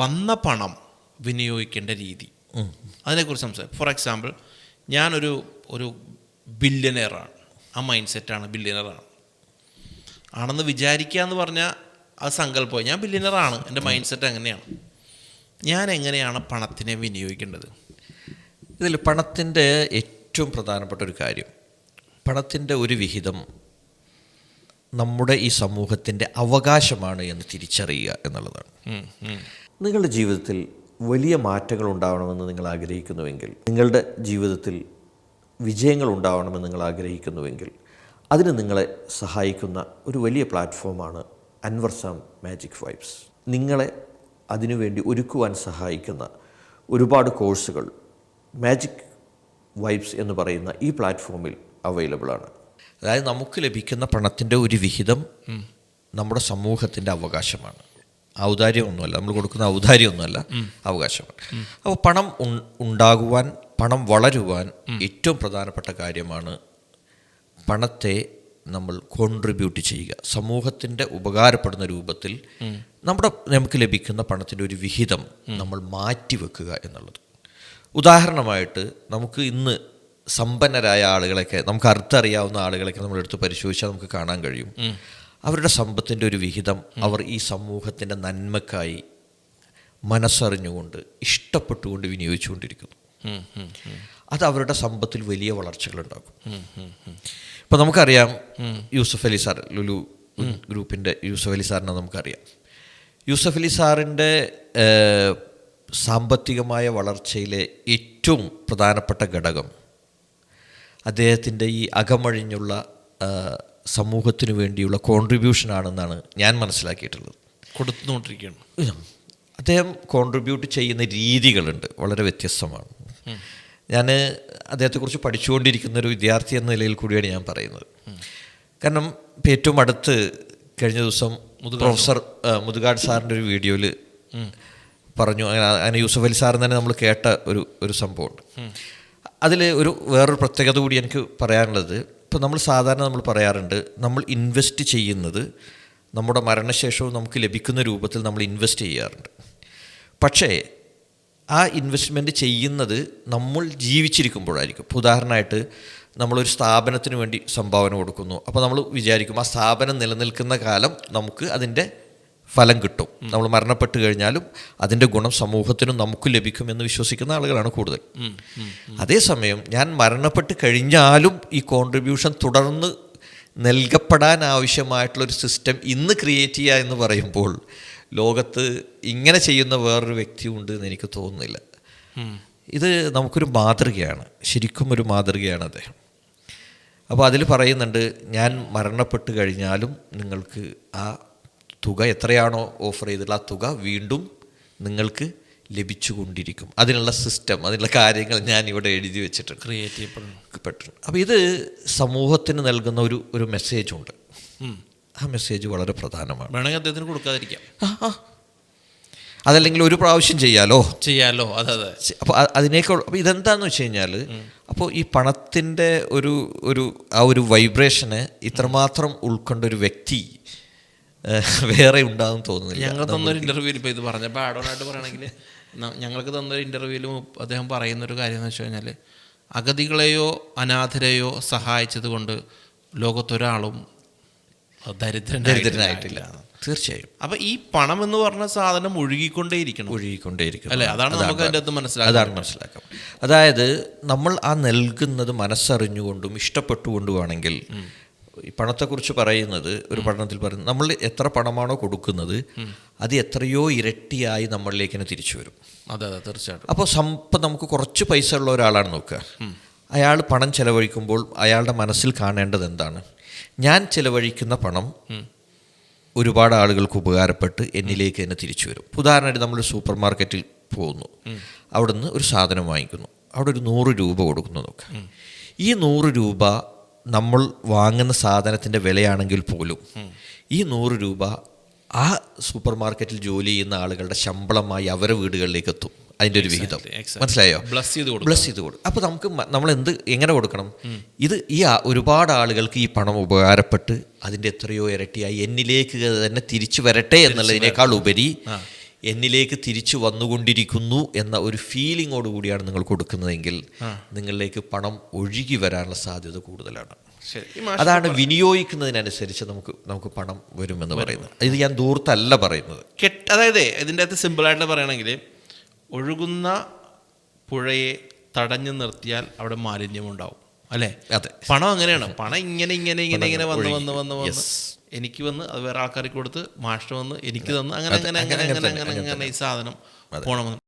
വന്ന പണം വിനിയോഗിക്കേണ്ട രീതി, അതിനെക്കുറിച്ച് സംസാരിക്കും. ഫോർ എക്സാമ്പിൾ, ഞാനൊരു ബില്യനെയറാണ്, ആ മൈൻഡ് സെറ്റാണ്, ബില്യനെയറാണ് ആണെന്ന് വിചാരിക്കുക എന്ന് പറഞ്ഞാൽ അത് സങ്കല്പമായി. ഞാൻ ബില്യനെയറാണ്, എൻ്റെ മൈൻഡ് സെറ്റ് അങ്ങനെയാണ്. ഞാൻ എങ്ങനെയാണ് പണത്തിനെ വിനിയോഗിക്കേണ്ടത്? ഇതിൽ പണത്തിൻ്റെ ഏറ്റവും പ്രധാനപ്പെട്ട ഒരു കാര്യം, പണത്തിൻ്റെ ഒരു വിഹിതം നമ്മുടെ ഈ സമൂഹത്തിൻ്റെ അവകാശമാണ് എന്ന് തിരിച്ചറിയുക എന്നുള്ളതാണ്. നിങ്ങളുടെ ജീവിതത്തിൽ വലിയ മാറ്റങ്ങൾ ഉണ്ടാവണമെന്ന് നിങ്ങൾ ആഗ്രഹിക്കുന്നുവെങ്കിൽ, നിങ്ങളുടെ ജീവിതത്തിൽ വിജയങ്ങൾ ഉണ്ടാവണമെന്ന് നിങ്ങൾ ആഗ്രഹിക്കുന്നുവെങ്കിൽ, അതിന് നിങ്ങളെ സഹായിക്കുന്ന ഒരു വലിയ പ്ലാറ്റ്ഫോമാണ് അൻവർ സാം മാജിക് വൈബ്സ്. നിങ്ങളെ അതിനുവേണ്ടി ഒരുക്കുവാൻ സഹായിക്കുന്ന ഒരുപാട് കോഴ്സുകൾ മാജിക് വൈബ്സ് എന്ന് പറയുന്ന ഈ പ്ലാറ്റ്ഫോമിൽ അവൈലബിൾ ആണ്. അതായത് നമുക്ക് ലഭിക്കുന്ന പണത്തിൻ്റെ ഒരു വിഹിതം നമ്മുടെ സമൂഹത്തിൻ്റെ അവകാശമാണ്, ഔദാര്യമൊന്നുമല്ല, നമ്മൾ കൊടുക്കുന്ന ഔദാര്യമൊന്നുമല്ല, അവകാശമാണ്. അപ്പോൾ പണം ഉണ്ടാകുവാൻ, പണം വളരുവാൻ ഏറ്റവും പ്രധാനപ്പെട്ട കാര്യമാണ് പണത്തെ നമ്മൾ കോൺട്രിബ്യൂട്ട് ചെയ്യുക, സമൂഹത്തിൻ്റെ ഉപകാരപ്പെടുന്ന രൂപത്തിൽ നമുക്ക് ലഭിക്കുന്ന പണത്തിൻ്റെ ഒരു വിഹിതം നമ്മൾ മാറ്റിവെക്കുക എന്നുള്ളത്. ഉദാഹരണമായിട്ട് നമുക്ക് ഇന്ന് സമ്പന്നരായ ആളുകളൊക്കെ, നമുക്ക് അടുത്തറിയാവുന്ന ആളുകളൊക്കെ നമ്മളെടുത്ത് പരിശോധിച്ചാൽ നമുക്ക് കാണാൻ കഴിയും, അവരുടെ സമ്പത്തിൻ്റെ ഒരു വിഹിതം അവർ ഈ സമൂഹത്തിൻ്റെ നന്മക്കായി മനസ്സറിഞ്ഞുകൊണ്ട് ഇഷ്ടപ്പെട്ടുകൊണ്ട് വിനിയോഗിച്ചുകൊണ്ടിരിക്കുന്നു. അത് അവരുടെ സമ്പത്തിൽ വലിയ വളർച്ചകളുണ്ടാക്കും. ഇപ്പം നമുക്കറിയാം, യൂസഫ് അലി സാർ, ലുലു ഗ്രൂപ്പിൻ്റെ യൂസഫ് അലി സാറിനെ നമുക്കറിയാം. യൂസഫ് അലി സാറിൻ്റെ സാമ്പത്തികമായ വളർച്ചയിലെ ഏറ്റവും പ്രധാനപ്പെട്ട ഘടകം അദ്ദേഹത്തിൻ്റെ ഈ അകമഴിഞ്ഞുള്ള സമൂഹത്തിനു വേണ്ടിയുള്ള കോൺട്രിബ്യൂഷനാണെന്നാണ് ഞാൻ മനസ്സിലാക്കിയിട്ടുള്ളത്. കൊടുത്തുകൊണ്ടിരിക്കുകയാണ്. അദ്ദേഹം കോൺട്രിബ്യൂട്ട് ചെയ്യുന്ന രീതികളുണ്ട്, വളരെ വ്യത്യസ്തമാണ്. ഞാൻ അദ്ദേഹത്തെക്കുറിച്ച് പഠിച്ചുകൊണ്ടിരിക്കുന്നൊരു വിദ്യാർത്ഥി എന്ന നിലയിൽ കൂടിയാണ് ഞാൻ പറയുന്നത്. കാരണം ഇപ്പം ഏറ്റവും അടുത്ത് കഴിഞ്ഞ ദിവസം പ്രൊഫസർ മുതുകാട് സാറിൻ്റെ ഒരു വീഡിയോയിൽ പറഞ്ഞു, അങ്ങനെ യൂസഫ് അലി സാറിന് തന്നെ നമ്മൾ കേട്ട ഒരു സംഭവമുണ്ട്. അതിൽ വേറൊരു പ്രത്യേകത കൂടി എനിക്ക് പറയാനുള്ളത്, ഇപ്പോൾ നമ്മൾ സാധാരണ നമ്മൾ പറയാറുണ്ട്, നമ്മൾ ഇൻവെസ്റ്റ് ചെയ്യുന്നത് നമ്മുടെ മരണശേഷവും നമുക്ക് ലഭിക്കുന്ന രൂപത്തിൽ നമ്മൾ ഇൻവെസ്റ്റ് ചെയ്യാറുണ്ട്. പക്ഷേ ആ ഇൻവെസ്റ്റ്മെൻറ്റ് ചെയ്യുന്നത് നമ്മൾ ജീവിച്ചിരിക്കുമ്പോഴായിരിക്കും. ഇപ്പോൾ ഉദാഹരണമായിട്ട് നമ്മളൊരു സ്ഥാപനത്തിന് വേണ്ടി സംഭാവന കൊടുക്കുന്നു. അപ്പോൾ നമ്മൾ വിചാരിക്കും ആ സ്ഥാപനം നിലനിൽക്കുന്ന കാലം നമുക്ക് അതിൻ്റെ ഫലം കിട്ടും, നമ്മൾ മരണപ്പെട്ട് കഴിഞ്ഞാലും അതിൻ്റെ ഗുണം സമൂഹത്തിനും നമുക്ക് ലഭിക്കുമെന്ന് വിശ്വസിക്കുന്ന ആളുകളാണ് കൂടുതൽ. അതേസമയം ഞാൻ മരണപ്പെട്ട് കഴിഞ്ഞാലും ഈ കോൺട്രിബ്യൂഷൻ തുടർന്ന് നൽകപ്പെടാൻ ആവശ്യമായിട്ടുള്ളൊരു സിസ്റ്റം ഇന്ന് ക്രിയേറ്റ് ചെയ്യുക എന്ന് പറയുമ്പോൾ ലോകത്ത് ഇങ്ങനെ ചെയ്യുന്ന വേറൊരു വ്യക്തിയുണ്ട് എന്ന് എനിക്ക് തോന്നുന്നില്ല. ഇത് നമുക്കൊരു മാതൃകയാണ്, ശരിക്കും ഒരു മാതൃകയാണ് അദ്ദേഹം. അപ്പോൾ അതിൽ പറയുന്നുണ്ട്, ഞാൻ മരണപ്പെട്ട് കഴിഞ്ഞാലും നിങ്ങൾക്ക് ആ തുക എത്രയാണോ ഓഫർ ചെയ്തിട്ടുള്ള ആ തുക വീണ്ടും നിങ്ങൾക്ക് ലഭിച്ചുകൊണ്ടിരിക്കും. അതിനുള്ള സിസ്റ്റം, അതിനുള്ള കാര്യങ്ങൾ ഞാൻ ഇവിടെ എഴുതി വെച്ചിട്ടുണ്ട്, ക്രിയേറ്റ് ചെയ്യപ്പെടുന്നു. അപ്പോൾ ഇത് സമൂഹത്തിന് നൽകുന്ന ഒരു മെസ്സേജുണ്ട്. ആ മെസ്സേജ് വളരെ പ്രധാനമാണ്. വേണമെങ്കിൽ അദ്ദേഹത്തിന് കൊടുക്കാതിരിക്കാം, അതല്ലെങ്കിൽ ഒരു പ്രാവശ്യം ചെയ്യാലോ. അതെ. അപ്പോൾ അതിനേക്കാൾ അപ്പോൾ ഇതെന്താണെന്ന് വെച്ച് കഴിഞ്ഞാൽ, അപ്പോൾ ഈ പണത്തിൻ്റെ ഒരു വൈബ്രേഷനെ ഇത്രമാത്രം ഉൾക്കൊണ്ട ഒരു വ്യക്തി വേറെ ഉണ്ടാകും തോന്നുന്നില്ല. ഞങ്ങൾ തന്നൊരു ഇൻ്റർവ്യൂവിൽ ഇപ്പോൾ ഇത് പറഞ്ഞപ്പോൾ ആഡോണായിട്ട് പറയുകയാണെങ്കിൽ, ഞങ്ങൾക്ക് തന്നൊരു ഇൻ്റർവ്യൂവിലും അദ്ദേഹം പറയുന്നൊരു കാര്യം എന്ന് വെച്ച് കഴിഞ്ഞാൽ, അഗതികളെയോ അനാഥരെയോ സഹായിച്ചത് കൊണ്ട് ലോകത്തൊരാളും ദരിദ്രനായിട്ടില്ല. തീർച്ചയായും. അപ്പം ഈ പണം എന്ന് പറഞ്ഞ സാധനം ഒഴുകിക്കൊണ്ടേയിരിക്കണം അല്ലേ? അതാണ് നമുക്ക് അതിൻ്റെ അകത്ത് മനസ്സിലാക്കാം. അതായത് നമ്മൾ ആ നൽകുന്നത് മനസ്സറിഞ്ഞുകൊണ്ടും ഇഷ്ടപ്പെട്ടുകൊണ്ടുമാണെങ്കിൽ, ഈ പണത്തെക്കുറിച്ച് പറയുന്നത് ഒരു പഠനത്തിൽ പറയുന്നത്, നമ്മൾ എത്ര പണമാണോ കൊടുക്കുന്നത് അത് എത്രയോ ഇരട്ടിയായി നമ്മളിലേക്ക് തന്നെ തിരിച്ചു വരും. അതെ, തീർച്ചയായിട്ടും. അപ്പോൾ ഇപ്പം നമുക്ക് കുറച്ച് പൈസ ഉള്ള ഒരാളാണ് നോക്കുക, അയാൾ പണം ചെലവഴിക്കുമ്പോൾ അയാളുടെ മനസ്സിൽ കാണേണ്ടത് എന്താണ്? ഞാൻ ചെലവഴിക്കുന്ന പണം ഒരുപാട് ആളുകൾക്ക് ഉപകാരപ്പെട്ട് എന്നിലേക്ക് തന്നെ തിരിച്ചു വരും. ഉദാഹരണമായിട്ട് നമ്മൾ സൂപ്പർ മാർക്കറ്റിൽ പോകുന്നു, അവിടുന്ന് ഒരു സാധനം വാങ്ങിക്കുന്നു, അവിടെ ഒരു 100 രൂപ കൊടുക്കുന്നു നോക്കുക. ഈ 100 രൂപ നമ്മൾ വാങ്ങുന്ന സാധനത്തിൻ്റെ വിലയാണെങ്കിൽ പോലും ഈ 100 രൂപ ആ സൂപ്പർ മാർക്കറ്റിൽ ജോലി ചെയ്യുന്ന ആളുകളുടെ ശമ്പളമായി അവരുടെ വീടുകളിലേക്ക് എത്തും. അതിൻ്റെ ഒരു വിഹിതം, മനസ്സിലായോ? ബ്ലസ് ചെയ്ത് കൊടുക്കും. അപ്പോൾ നമ്മൾ എങ്ങനെ കൊടുക്കണം? ഇത് ഈ ഒരുപാട് ആളുകൾക്ക് ഈ പണം ഉപകാരപ്പെട്ട് അതിൻ്റെ എത്രയോ ഇരട്ടിയായി എന്നിലേക്ക് തന്നെ തിരിച്ചു വരട്ടെ എന്നുള്ളതിനേക്കാൾ ഉപരി എന്നിലേക്ക് തിരിച്ചു വന്നുകൊണ്ടിരിക്കുന്നു എന്ന ഒരു ഫീലിങ്ങോട് കൂടിയാണ് നിങ്ങൾ കൊടുക്കുന്നതെങ്കിൽ നിങ്ങളിലേക്ക് പണം ഒഴുകി വരാനുള്ള സാധ്യത കൂടുതലാണ്. അതാണ് വിനിയോഗിക്കുന്നതിനനുസരിച്ച് നമുക്ക് പണം വരുമെന്ന് പറയുന്നത്. ഇത് ഞാൻ ദൂർത്തല്ല പറയുന്നത്. അതായത് ഇതിൻ്റെ അകത്ത് സിമ്പിളായിട്ട് പറയുകയാണെങ്കിൽ, ഒഴുകുന്ന പുഴയെ തടഞ്ഞു നിർത്തിയാൽ അവിടെ മാലിന്യമുണ്ടാവും, അല്ലേ? അതെ, പണം അങ്ങനെയാണ്. പണം ഇങ്ങനെ വന്ന് എനിക്ക് വന്ന് അത് വേറെ ആൾക്കാർക്ക് കൊടുത്ത്, മാഷ്ട വന്ന് എനിക്ക് തന്ന്, അങ്ങനെ ഈ സാധനം പോണമെന്ന്.